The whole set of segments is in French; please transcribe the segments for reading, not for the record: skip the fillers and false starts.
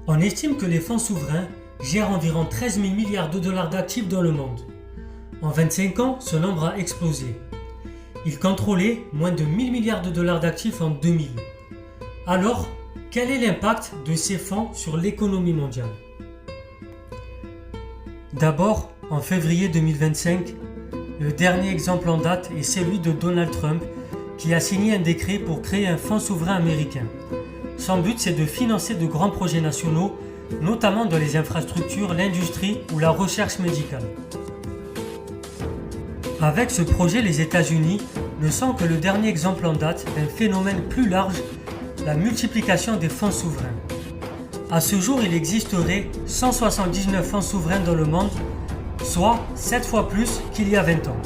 On estime que les fonds souverains gèrent environ 13 000 milliards de dollars d'actifs dans le monde. En 25 ans, ce nombre a explosé. Ils contrôlaient moins de 1000 milliards de dollars d'actifs en 2000. Alors, quel est l'impact de ces fonds sur l'économie mondiale? D'abord, en février 2025, le dernier exemple en date est celui de Donald Trump qui a signé un décret pour créer un fonds souverain américain. Son but, c'est de financer de grands projets nationaux, notamment dans les infrastructures, l'industrie ou la recherche médicale. Avec ce projet, les États-Unis ne sont que le dernier exemple en date d'un phénomène plus large, la multiplication des fonds souverains. À ce jour, il existerait 179 fonds souverains dans le monde, soit 7 fois plus qu'il y a 20 ans.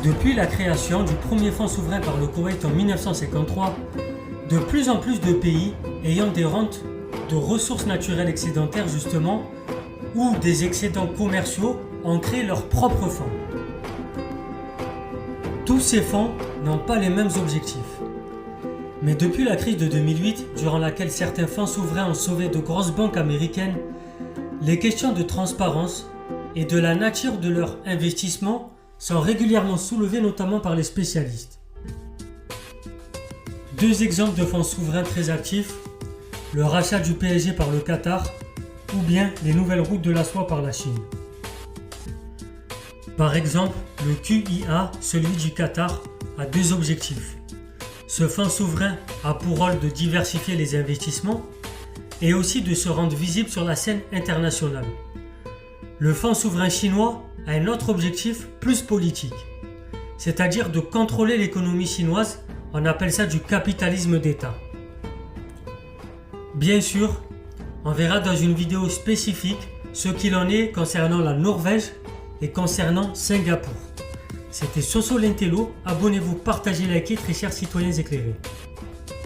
Depuis la création du premier fonds souverain par le Koweït en 1953, de plus en plus de pays ayant des rentes de ressources naturelles excédentaires justement, ou des excédents commerciaux ont créé leurs propres fonds. Tous ces fonds n'ont pas les mêmes objectifs. Mais depuis la crise de 2008, durant laquelle certains fonds souverains ont sauvé de grosses banques américaines, les questions de transparence et de la nature de leur investissement sont régulièrement soulevées notamment par les spécialistes. Deux exemples de fonds souverains très actifs, le rachat du PSG par le Qatar ou bien les nouvelles routes de la soie par la Chine. Par exemple, le QIA, celui du Qatar, a deux objectifs. Ce fonds souverain a pour rôle de diversifier les investissements et aussi de se rendre visible sur la scène internationale. Le fonds souverain chinois a un autre objectif plus politique, c'est-à-dire de contrôler l'économie chinoise, on appelle ça du capitalisme d'État. Bien sûr, on verra dans une vidéo spécifique ce qu'il en est concernant la Norvège et concernant Singapour. C'était Soso Lentello, abonnez-vous, partagez, likez, très chers citoyens éclairés.